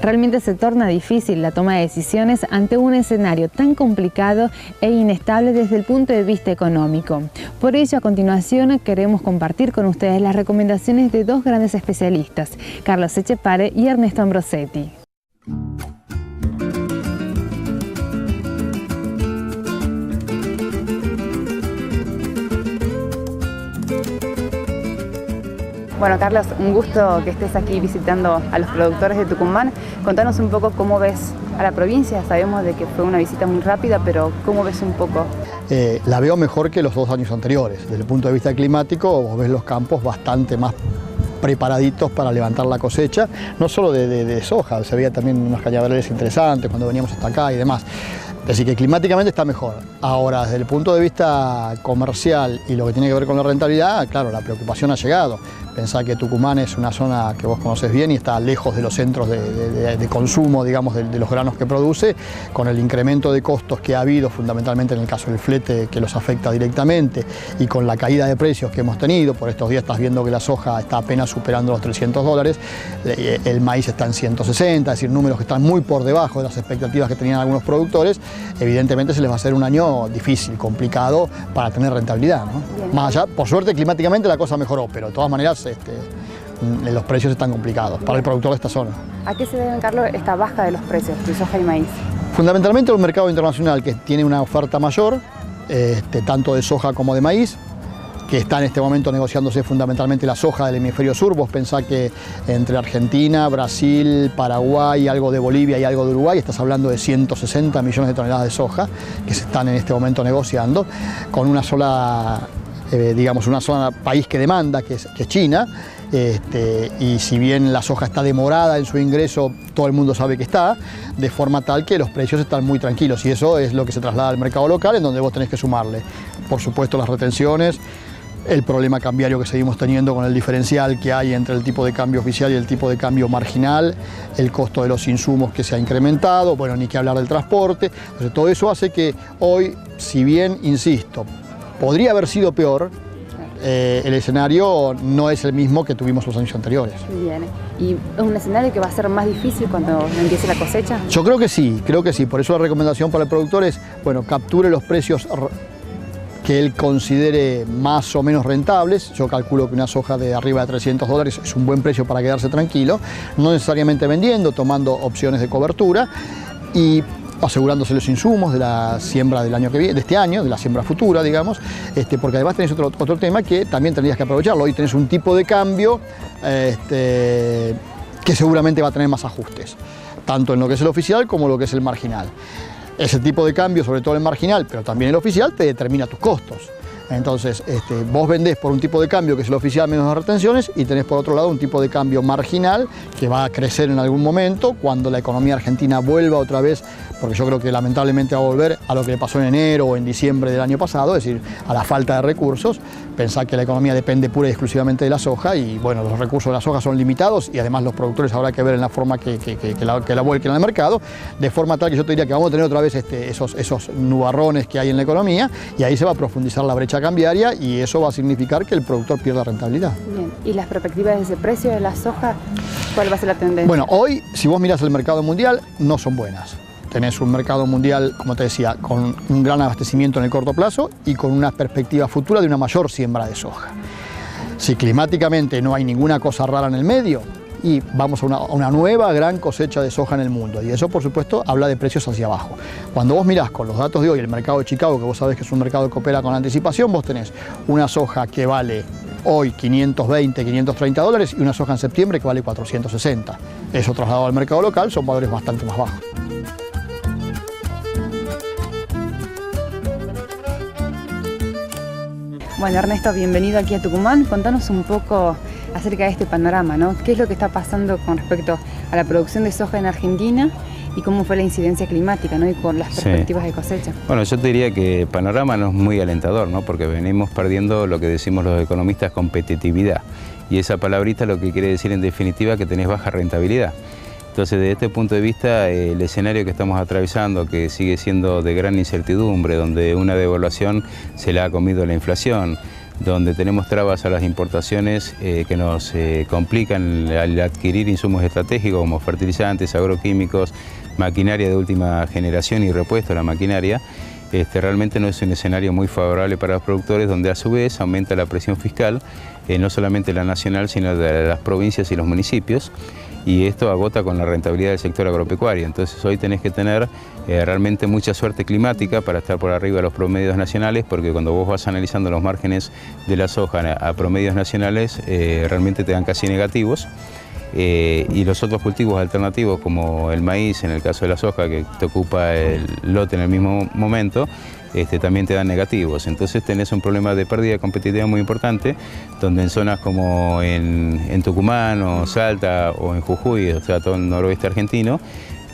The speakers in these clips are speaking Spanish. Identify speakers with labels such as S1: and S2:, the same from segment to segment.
S1: Realmente se torna difícil la toma de decisiones ante un escenario tan complicado e inestable desde el punto de vista económico. Por ello, a continuación queremos compartir con ustedes las recomendaciones de dos grandes especialistas, Carlos Echepare y Ernesto Ambrosetti. Bueno, Carlos, un gusto que estés aquí visitando a los productores de Tucumán. Contanos un poco cómo ves a la provincia. Sabemos de que fue una visita muy rápida, pero ¿cómo ves un poco?
S2: La veo mejor que los 2 años anteriores. Desde el punto de vista climático, vos ves los campos bastante más preparaditos para levantar la cosecha, no solo de soja, se veía también unos cañaverales interesantes cuando veníamos hasta acá y demás. Así que climáticamente está mejor. Ahora, desde el punto de vista comercial y lo que tiene que ver con la rentabilidad, claro, la preocupación ha llegado. Pensá que Tucumán es una zona que vos conocés bien y está lejos de los centros de consumo, digamos, de los granos que produce, con el incremento de costos que ha habido, fundamentalmente en el caso del flete, que los afecta directamente, y con la caída de precios que hemos tenido. Por estos días estás viendo que la soja está apenas superando los $300, el maíz está en 160, es decir, números que están muy por debajo de las expectativas que tenían algunos productores. Evidentemente se les va a hacer un año difícil, complicado para tener rentabilidad, ¿no? Más allá, por suerte climáticamente la cosa mejoró, pero de todas maneras los precios están complicados para el productor de esta zona.
S1: ¿A qué se debe, Carlos, esta baja de los precios de soja y maíz?
S2: Fundamentalmente un mercado internacional que tiene una oferta mayor, tanto de soja como de maíz, que está en este momento negociándose fundamentalmente la soja del hemisferio sur. Vos pensás que entre Argentina, Brasil, Paraguay, algo de Bolivia y algo de Uruguay, estás hablando de 160 millones de toneladas de soja que se están en este momento negociando, con una sola, digamos, una sola país que demanda, que es China. Y si bien la soja está demorada en su ingreso, todo el mundo sabe que está, de forma tal que los precios están muy tranquilos, y eso es lo que se traslada al mercado local, en donde vos tenés que sumarle, por supuesto, las retenciones, el problema cambiario que seguimos teniendo con el diferencial que hay entre el tipo de cambio oficial y el tipo de cambio marginal, el costo de los insumos que se ha incrementado, bueno, ni que hablar del transporte. Entonces, todo eso hace que hoy, si bien, insisto, podría haber sido peor, el escenario no es el mismo que tuvimos los años anteriores.
S1: Bien. ¿Y es un escenario que va a ser más difícil cuando empiece la cosecha?
S2: Yo creo que sí. Por eso la recomendación para el productor es, bueno, capture los precios que él considere más o menos rentables. Yo calculo que una soja de arriba de $300 es un buen precio para quedarse tranquilo, no necesariamente vendiendo, tomando opciones de cobertura y asegurándose los insumos de la siembra del año que viene, de este año, de la siembra futura, digamos, porque además tenés otro tema que también tendrías que aprovecharlo. Hoy tenés un tipo de cambio que seguramente va a tener más ajustes, tanto en lo que es el oficial como lo que es el marginal. Ese tipo de cambio, sobre todo el marginal, pero también el oficial, te determina tus costos. Entonces, vos vendés por un tipo de cambio que es el oficial menos las retenciones, y tenés por otro lado un tipo de cambio marginal que va a crecer en algún momento cuando la economía argentina vuelva otra vez, porque yo creo que lamentablemente va a volver a lo que le pasó en enero o en diciembre del año pasado, es decir, a la falta de recursos. Pensar que la economía depende pura y exclusivamente de la soja, y bueno, los recursos de la soja son limitados, y además los productores habrá que ver en la forma que la vuelquen al mercado, de forma tal que yo te diría que vamos a tener otra vez esos nubarrones que hay en la economía, y ahí se va a profundizar la brecha cambiaria, y eso va a significar que el productor pierda rentabilidad.
S1: Bien. ¿Y las perspectivas de ese precio de la soja? ¿Cuál va a ser la tendencia?
S2: Bueno, hoy, si vos mirás el mercado mundial, no son buenas. Tenés un mercado mundial, como te decía, con un gran abastecimiento en el corto plazo y con una perspectiva futura de una mayor siembra de soja. Si climáticamente no hay ninguna cosa rara en el medio, y vamos a una nueva gran cosecha de soja en el mundo, y eso por supuesto habla de precios hacia abajo. Cuando vos mirás con los datos de hoy el mercado de Chicago, que vos sabés que es un mercado que opera con anticipación, vos tenés una soja que vale hoy $520, $530 y una soja en septiembre que vale $460. Eso trasladado al mercado local son valores bastante más bajos.
S1: Bueno, Ernesto, bienvenido aquí a Tucumán. Contanos un poco acerca de este panorama, ¿no? ¿Qué es lo que está pasando con respecto a la producción de soja en Argentina y cómo fue la incidencia climática, ¿no? Y con las perspectivas de cosecha?
S3: Bueno, yo te diría que el panorama no es muy alentador, ¿no? Porque venimos perdiendo lo que decimos los economistas, competitividad. Y esa palabrita lo que quiere decir en definitiva que tenés baja rentabilidad. Entonces, desde este punto de vista, el escenario que estamos atravesando, que sigue siendo de gran incertidumbre, donde una devaluación se la ha comido la inflación, donde tenemos trabas a las importaciones que nos complican al adquirir insumos estratégicos como fertilizantes, agroquímicos, maquinaria de última generación y repuesto a la maquinaria. Realmente no es un escenario muy favorable para los productores, donde a su vez aumenta la presión fiscal, no solamente la nacional, sino de las provincias y los municipios, y esto agota con la rentabilidad del sector agropecuario. Entonces hoy tenés que tener realmente mucha suerte climática para estar por arriba de los promedios nacionales, porque cuando vos vas analizando los márgenes de la soja a promedios nacionales, realmente te dan casi negativos. Y los otros cultivos alternativos como el maíz, en el caso de la soja que te ocupa el lote en el mismo momento, también te dan negativos. Entonces tenés un problema de pérdida de competitividad muy importante, donde en zonas como en Tucumán o Salta o en Jujuy, o sea todo el noroeste argentino,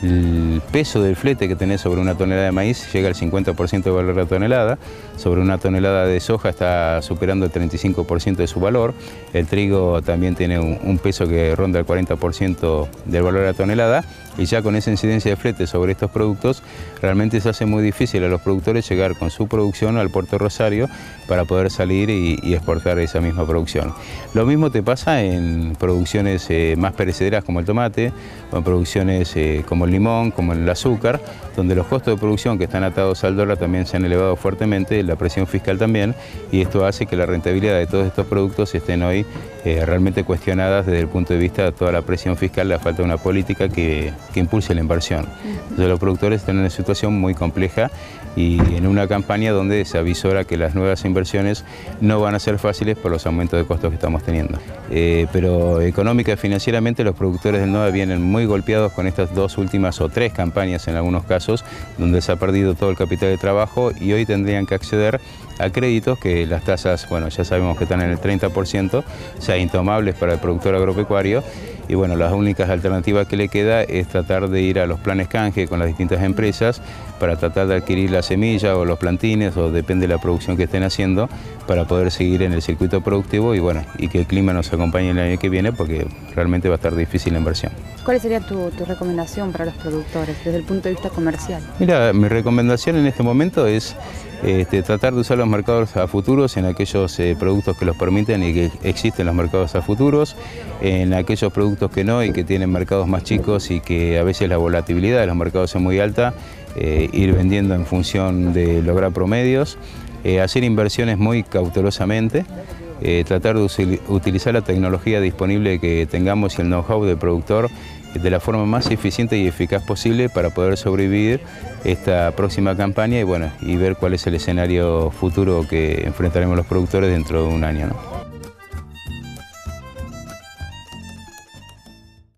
S3: el peso del flete que tenés sobre una tonelada de maíz llega al 50% de valor de la tonelada, sobre una tonelada de soja está superando el 35% de su valor, el trigo también tiene un peso que ronda el 40% del valor de la tonelada, y ya con esa incidencia de flete sobre estos productos realmente se hace muy difícil a los productores llegar con su producción al puerto de Rosario para poder salir y exportar esa misma producción. Lo mismo te pasa en producciones más perecederas como el tomate, o en producciones como el limón, como el azúcar, donde los costos de producción que están atados al dólar también se han elevado fuertemente, la presión fiscal también, y esto hace que la rentabilidad de todos estos productos estén hoy realmente cuestionadas desde el punto de vista de toda la presión fiscal, la falta de una política que impulse la inversión. Entonces los productores están en una situación muy compleja y en una campaña donde se avisora que las nuevas inversiones no van a ser fáciles por los aumentos de costos que estamos teniendo. Pero económica y financieramente los productores del NOA vienen muy golpeados con estas dos últimas o tres campañas en algunos casos, donde se ha perdido todo el capital de trabajo y hoy tendrían que acceder a créditos que las tasas, bueno, ya sabemos que están en el 30%, o sea, intomables para el productor agropecuario. Y bueno, las únicas alternativas que le queda es tratar de ir a los planes canje con las distintas empresas para tratar de adquirir la semilla o los plantines, o depende de la producción que estén haciendo, para poder seguir en el circuito productivo y bueno, y que el clima nos acompañe el año que viene, porque realmente va a estar difícil la inversión.
S1: ¿Cuál sería tu recomendación para los productores desde el punto de vista comercial?
S3: Mira, mi recomendación en este momento es tratar de usar los mercados a futuros en aquellos productos que los permiten y que existen los mercados a futuros, en aquellos productos que no y que tienen mercados más chicos y que a veces la volatilidad de los mercados es muy alta, ir vendiendo en función de lograr promedios, hacer inversiones muy cautelosamente, tratar de utilizar la tecnología disponible que tengamos y el know-how del productor de la forma más eficiente y eficaz posible para poder sobrevivir esta próxima campaña y bueno, y ver cuál es el escenario futuro que enfrentaremos los productores dentro de un año, ¿no?